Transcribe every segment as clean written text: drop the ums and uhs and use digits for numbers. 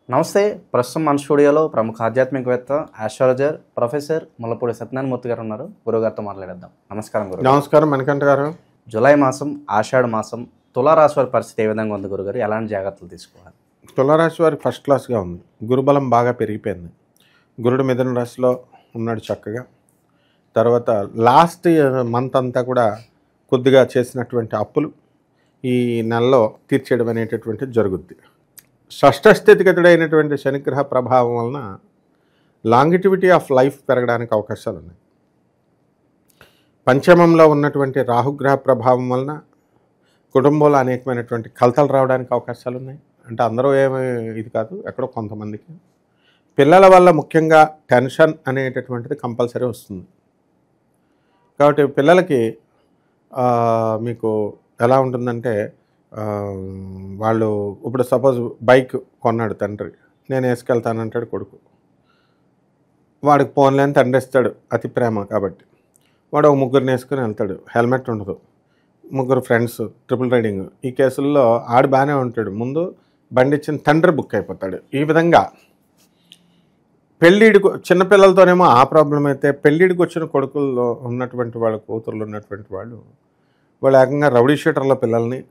నమస్తే. ప్రస్తుతం మన స్టూడియోలో ప్రముఖ ఆధ్యాత్మికవేత్త, ఆస్ట్రాలజర్ ప్రొఫెసర్ ముల్లపూడి సత్యనారాయణ మూర్తి గారు ఉన్నారు. గురుగారితో మాట్లాడేద్దాం. నమస్కారం గురు. నమస్కారం మణికంఠ గారు. జూలై మాసం, ఆషాఢ మాసం, తులారాశి వారి పరిస్థితి ఏ విధంగా ఉంది గురుగారు? ఎలాంటి జాగ్రత్తలు తీసుకోవాలి? తులారాశి వారికి ఫస్ట్ క్లాస్గా ఉంది. గురుబలం బాగా పెరిగిపోయింది. గురుడు మిథున రాశిలో ఉన్నాడు చక్కగా. తర్వాత లాస్ట్ మంత్ అంతా కూడా కొద్దిగా చేసినటువంటి అప్పులు ఈ నెలలో తీర్చేయడం అనేటటువంటిది జరుగుద్ది. షష్ఠ స్థితిగతుడైనటువంటి శనిగ్రహ ప్రభావం వలన లాంగిటివిటీ ఆఫ్ లైఫ్ పెరగడానికి అవకాశాలు ఉన్నాయి. పంచమంలో ఉన్నటువంటి రాహుగ్రహ ప్రభావం వలన కుటుంబంలో అనేకమైనటువంటి కలతలు రావడానికి అవకాశాలు ఉన్నాయి. అంటే అందరూ ఏమీ ఇది కాదు, ఎక్కడో కొంతమందికి. పిల్లల వల్ల ముఖ్యంగా టెన్షన్ అనేటటువంటిది కంపల్సరీ వస్తుంది. కాబట్టి పిల్లలకి మీకు ఎలా ఉంటుందంటే, వాళ్ళు ఇప్పుడు సపోజ్ బైక్ కొన్నాడు తండ్రి, నేను వేసుకెళ్తానంటాడు కొడుకు. వాడికి పోన్లేని తండ్రి ఇస్తాడు, అతి ప్రేమ కాబట్టి. వాడు ఒక ముగ్గురిని వేసుకుని వెళ్తాడు, హెల్మెట్ ఉండదు, ముగ్గురు ఫ్రెండ్స్, ట్రిపుల్ రైడింగ్. ఈ కేసుల్లో ఆడు బాగానే ఉంటాడు, ముందు బండి ఇచ్చిన తండ్రి బుక్ అయిపోతాడు. ఈ విధంగా పెళ్ళిడికి చిన్నపిల్లలతోనేమో ఆ ప్రాబ్లం అయితే, పెళ్ళిడికి వచ్చిన కొడుకుల్లో ఉన్నటువంటి వాళ్ళ కూతుర్లు ఉన్నటువంటి వాళ్ళు ఏకంగా రౌడీ షీటర్ల పిల్లల్ని,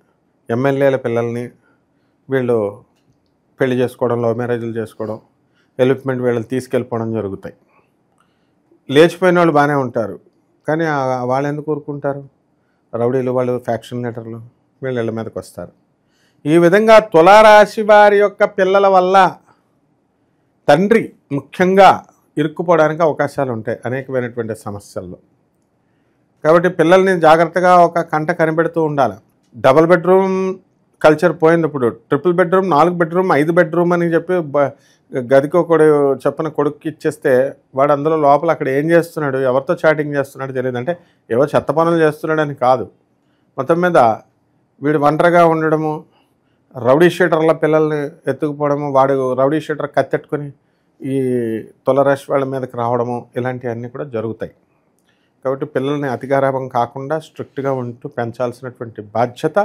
ఎమ్మెల్యేల పిల్లల్ని వీళ్ళు పెళ్లి చేసుకోవడం, లవ్ మ్యారేజ్లు చేసుకోవడం, ఎలిప్మెంట్ వీళ్ళని తీసుకెళ్ళిపోవడం జరుగుతాయి. లేచిపోయిన వాళ్ళు బాగానే ఉంటారు, కానీ వాళ్ళు ఎందుకు ఊరుకుంటారు? రౌడీలు, వాళ్ళు ఫ్యాక్షన్ లీడర్లు, వీళ్ళ మీదకి వస్తారు. ఈ విధంగా తులారాశి వారి యొక్క పిల్లల వల్ల తండ్రి ముఖ్యంగా ఇరుక్కుపోవడానికి అవకాశాలు ఉంటాయి అనేకమైనటువంటి సమస్యల్లో. కాబట్టి పిల్లల్ని జాగ్రత్తగా ఒక కంట కనిపెడుతూ ఉండాలి. డబుల్ బెడ్రూమ్ కల్చర్ పోయింది. ఇప్పుడు ట్రిపుల్ బెడ్రూమ్, 4 బెడ్రూమ్, 5 బెడ్రూమ్ అని చెప్పి గదికి ఒకడు చెప్పిన కొడుక్కి ఇచ్చేస్తే వాడు అందులో లోపల అక్కడ ఏం చేస్తున్నాడు, ఎవరితో చాటింగ్ చేస్తున్నాడు తెలియదు. అంటే ఏవో చెత్త పనులు చేస్తున్నాడని కాదు, మొత్తం మీద వీడు ఒంటరిగా ఉండడము, రౌడీ షీటర్ల పిల్లల్ని ఎత్తుకుపోవడము, వాడు రౌడీ షీటర్ కత్తెట్టుకొని ఈ తులారాశి వాళ్ళ మీదకి రావడము, ఇలాంటివన్నీ కూడా జరుగుతాయి. కాబట్టి పిల్లల్ని అతిగారాభం కాకుండా స్ట్రిక్ట్గా ఉంటూ పెంచాల్సినటువంటి బాధ్యత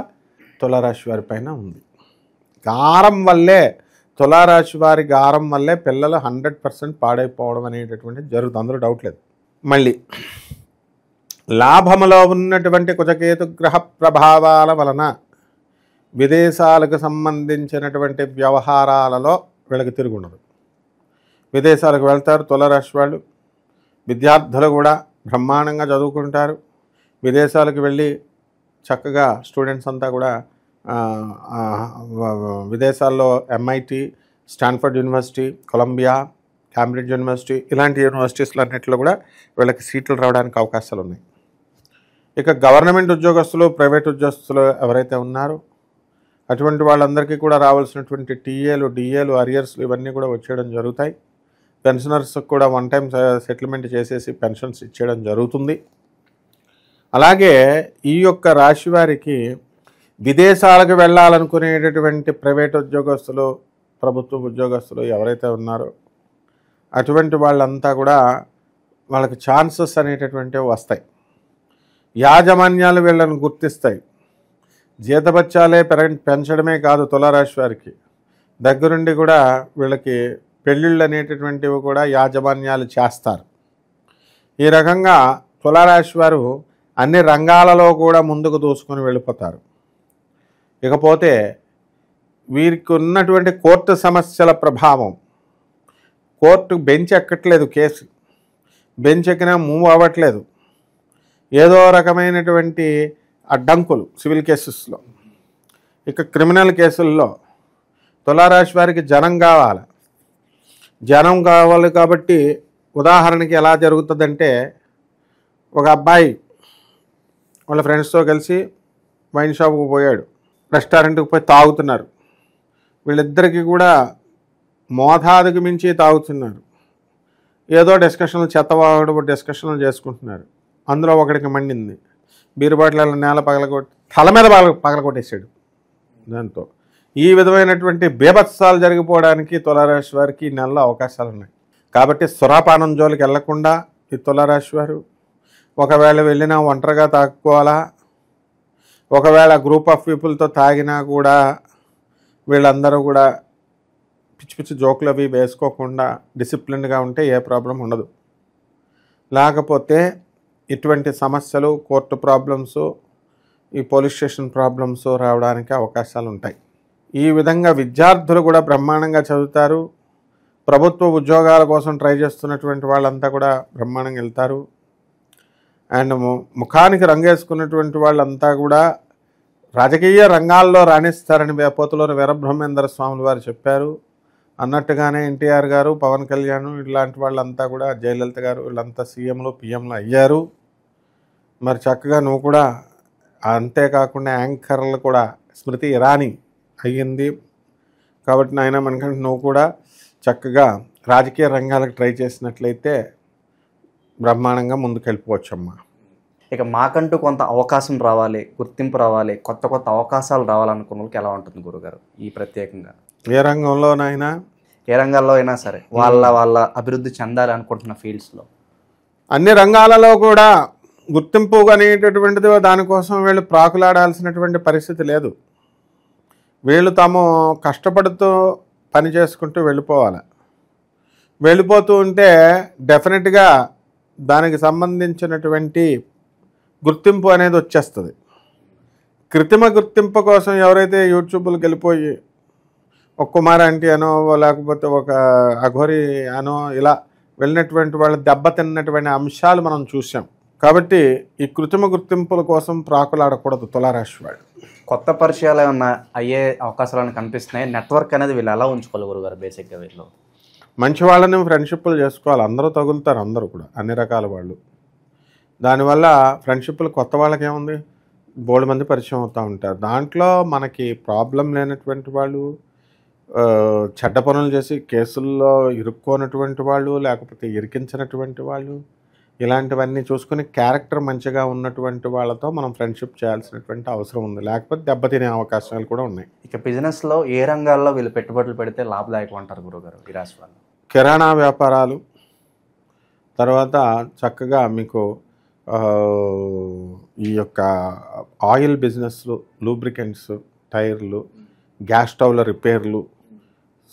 తులారాశి వారి పైన ఉంది. గారం వల్లే, తులారాశి వారి గారం వల్లే పిల్లలు 100% పాడైపోవడం అనేటటువంటిది జరుగుతుంది, అందులో డౌట్ లేదు. మళ్ళీ లాభములో ఉన్నటువంటి కుజకేతు గ్రహ ప్రభావాల వలన విదేశాలకు సంబంధించినటువంటి వ్యవహారాలలో వీళ్ళకి తిరుగుండదు. విదేశాలకు వెళ్తారు తులారాశి వాళ్ళు. విద్యార్థులు కూడా బ్రహ్మాండంగా చదువుకుంటారు. విదేశాలకు వెళ్ళి చక్కగా స్టూడెంట్స్ అంతా కూడా విదేశాల్లో MIT, Stanford University, Columbia, Cambridge University, ఇలాంటి యూనివర్సిటీస్లో అన్నింటిలో కూడా వీళ్ళకి సీట్లు రావడానికి అవకాశాలు ఉన్నాయి. ఇక గవర్నమెంట్ ఉద్యోగస్తులు, ప్రైవేట్ ఉద్యోగస్తులు ఎవరైతే ఉన్నారో అటువంటి వాళ్ళందరికీ కూడా రావాల్సినటువంటి టీఏలు, డిఏలు, అరియర్స్లు ఇవన్నీ కూడా వచ్చేయడం జరుగుతాయి. పెన్షనర్స్కి కూడా 1 టైం సెటిల్మెంట్ చేసేసి పెన్షన్స్ ఇచ్చేయడం జరుగుతుంది. అలాగే ఈ యొక్క రాశి వారికి విదేశాలకు వెళ్ళాలనుకునేటటువంటి ప్రైవేట్ ఉద్యోగస్తులు, ప్రభుత్వ ఉద్యోగస్తులు ఎవరైతే ఉన్నారో అటువంటి వాళ్ళంతా కూడా వాళ్ళకి ఛాన్సెస్ అనేటటువంటివి వస్తాయి. యాజమాన్యాలు వీళ్ళని గుర్తిస్తాయి. జీతభత్యాలే పెంచడమే కాదు, తులారాశి వారికి దగ్గరుండి కూడా వీళ్ళకి పెళ్ళిళ్ళు అనేటటువంటివి కూడా యాజమాన్యాలు చేస్తారు. ఈ రకంగా తులారాశి వారు అన్ని రంగాలలో కూడా ముందుకు దూసుకొని వెళ్ళిపోతారు. ఇకపోతే వీరికి ఉన్నటువంటి కోర్టు సమస్యల ప్రభావం, కోర్టు బెంచ్ ఎక్కట్లేదు, కేసు బెంచ్ ఎక్కినా మూవ్ అవ్వట్లేదు, ఏదో రకమైనటువంటి అడ్డంకులు సివిల్ కేసెస్లో. ఇక క్రిమినల్ కేసుల్లో తులారాశి వారికి జనం కావాలి కాబట్టి ఉదాహరణకి ఎలా జరుగుతుందంటే, ఒక అబ్బాయి వాళ్ళ ఫ్రెండ్స్తో కలిసి వైన్ షాప్కి పోయాడు, రెస్టారెంట్కి పోయి తాగుతున్నారు. వీళ్ళిద్దరికీ కూడా మోతాదుకు మించి తాగుతున్నారు. ఏదో డిస్కషన్లు, చెత్తవాడు డిస్కషన్లు చేసుకుంటున్నారు. అందులో ఒకడికి మండింది, బీరు బాటిల్ నేల తల మీద పగలగొట్టేశాడు. దాంతో ఈ విధమైనటువంటి బీభత్సాలు జరిగిపోవడానికి తులారాశి వారికి ఈ నెలలో అవకాశాలు ఉన్నాయి. కాబట్టి సురాపానం జోలికి వెళ్లకుండా ఈ తులారాశి వారు, ఒకవేళ వెళ్ళినా ఒంటరిగా తాగుకోవాలా, ఒకవేళ గ్రూప్ ఆఫ్ పీపుల్తో తాగినా కూడా వీళ్ళందరూ కూడా పిచ్చి పిచ్చి జోకులు అవి వేసుకోకుండా డిసిప్లిన్డ్గా ఉంటే ఏ ప్రాబ్లం ఉండదు. లేకపోతే ఇటువంటి సమస్యలు, కోర్టు ప్రాబ్లమ్స్, ఈ పోలీస్ స్టేషన్ ప్రాబ్లమ్స్ రావడానికి అవకాశాలు ఉంటాయి. ఈ విధంగా విద్యార్థులు కూడా బ్రహ్మాండంగా చదువుతారు. ప్రభుత్వ ఉద్యోగాల కోసం ట్రై చేస్తున్నటువంటి వాళ్ళంతా కూడా బ్రహ్మాండంగా వెళ్తారు. అండ్ ముఖానికి రంగేసుకున్నటువంటి వాళ్ళంతా కూడా రాజకీయ రంగాల్లో రాణిస్తారని పోతులూరి వీరబ్రహ్మేంద్ర స్వాములు వారు చెప్పారు. అన్నట్టుగానే ఎన్టీఆర్ గారు, పవన్ కళ్యాణ్ ఇలాంటి వాళ్ళంతా కూడా, జయలలిత గారు వీళ్ళంతా సీఎంలు పిఎంలు అయ్యారు. మరి చక్కగా నువ్వు కూడా, అంతేకాకుండా యాంకర్లు కూడా స్మృతి ఇరానీ అయ్యింది. కాబట్టి నాయన మనకంటే నువ్వు కూడా చక్కగా రాజకీయ రంగాలకు ట్రై చేసినట్లయితే బ్రహ్మాండంగా ముందుకెళ్ళిపోవచ్చమ్మా. ఇక మాకంటూ కొంత అవకాశం రావాలి, గుర్తింపు రావాలి, కొత్త కొత్త అవకాశాలు రావాలనుకున్న వాళ్ళకి ఎలా ఉంటుంది గురుగారు ఈ ప్రత్యేకంగా? ఏ రంగంలోనైనా, ఏ రంగాల్లో అయినా సరే వాళ్ళ అభివృద్ధి చెందాలి అనుకుంటున్న ఫీల్డ్స్లో, అన్ని రంగాలలో కూడా గుర్తింపు అనేటటువంటిది దానికోసం వీళ్ళు ప్రాకులాడాల్సినటువంటి పరిస్థితి లేదు. వీళ్ళు తాము కష్టపడుతూ పని చేసుకుంటూ వెళ్ళిపోవాలి. వెళ్ళిపోతూ ఉంటే డెఫినెట్గా దానికి సంబంధించినటువంటి గుర్తింపు అనేది వచ్చేస్తుంది. కృత్రిమ గుర్తింపు కోసం ఎవరైతే యూట్యూబ్కి వెళ్ళిపోయి ఒక కుమార్ ఆంటీ అనో లేకపోతే ఒక అఘోరి అనో ఇలా వెళ్ళినటువంటి వాళ్ళు దెబ్బతిన్నటువంటి అంశాలు మనం చూసాం. కాబట్టి ఈ కృత్రిమ గుర్తింపుల కోసం ప్రాకులాడకూడదు తులారాశి వాళ్ళు. కొత్త పరిచయాలు ఏమన్నా అయ్యే అవకాశాలను కనిపిస్తున్నాయి. నెట్వర్క్ అనేది వీళ్ళు ఎలా ఉంచుకోవాలి గురుగారు? బేసిక్గా వీళ్ళు మంచి వాళ్ళని ఫ్రెండ్షిప్లు చేసుకోవాలి. అందరూ తగులుతారు, అందరూ కూడా అన్ని రకాల వాళ్ళు. దానివల్ల ఫ్రెండ్షిప్లు కొత్త వాళ్ళకి ఏముంది, బోల్డ్ మంది పరిచయం అవుతూ ఉంటారు. దాంట్లో మనకి ప్రాబ్లం లేనటువంటి వాళ్ళు, చెడ్డ పనులు చేసి కేసుల్లో ఇరుక్కోనటువంటి వాళ్ళు, లేకపోతే ఇరికించినటువంటి వాళ్ళు, ఇలాంటివన్నీ చూసుకుని క్యారెక్టర్ మంచిగా ఉన్నటువంటి వాళ్ళతో మనం ఫ్రెండ్షిప్ చేయాల్సినటువంటి అవసరం ఉంది. లేకపోతే దెబ్బతినే అవకాశాలు కూడా ఉన్నాయి. ఇక బిజినెస్లో ఏ రంగాల్లో వీళ్ళు పెట్టుబడులు పెడితే లాభదాయకం అంటారు గురుగారు ఈ రాశి వాళ్ళు? కిరాణా వ్యాపారాలు, తర్వాత చక్కగా మీకు ఈ యొక్క ఆయిల్ బిజినెస్లు, లూబ్రికెంట్స్, టైర్లు, గ్యాస్ స్టవ్ల రిపేర్లు,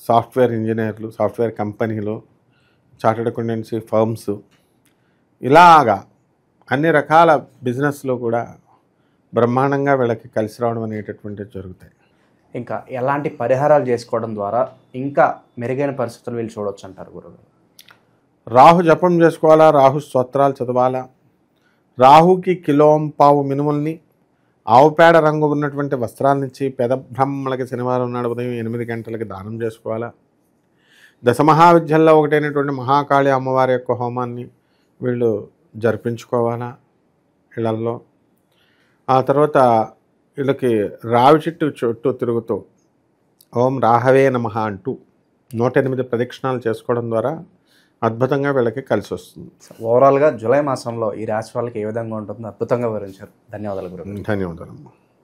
సాఫ్ట్వేర్ ఇంజనీర్లు, సాఫ్ట్వేర్ కంపెనీలు, చార్టెడ్ అకౌంటెన్సీ ఫర్మ్స్, ఇలాగా అన్ని రకాల బిజినెస్లో కూడా బ్రహ్మాండంగా వీళ్ళకి కలిసి రావడం అనేటటువంటివి జరుగుతాయి. ఇంకా ఎలాంటి పరిహారాలు చేసుకోవడం ద్వారా ఇంకా మెరుగైన పరిస్థితులు వీళ్ళు చూడవచ్చు అంటారు గురుగారు? రాహు జపం చేసుకోవాలా, రాహు స్తోత్రాలు చదవాలా, రాహుకి కిలోంపావు మినుముల్ని, ఆవుపేడ రంగు ఉన్నటువంటి వస్త్రాలనిచ్చి పెద బ్రహ్మలకి శనివారం నాడు ఉదయం 8 గంటలకి దానం చేసుకోవాలా. దశమహావిద్యల్లో ఒకటైనటువంటి మహాకాళి అమ్మవారి యొక్క హోమాన్ని వీళ్ళు జరిపించుకోవాలా ఇళ్లల్లో. ఆ తర్వాత వీళ్ళకి రావి చెట్టు చుట్టూ తిరుగుతూ ఓం రాహవే నమః అంటూ 108 ప్రదక్షిణాలు చేసుకోవడం ద్వారా అద్భుతంగా వీళ్ళకి కలిసి వస్తుంది. ఓవరాల్గా జూలై మాసంలో ఈ రాశి వాళ్ళకి ఏ విధంగా ఉంటుందో అద్భుతంగా వివరించారు. ధన్యవాదాలు గురుగారు. ధన్యవాదాలు.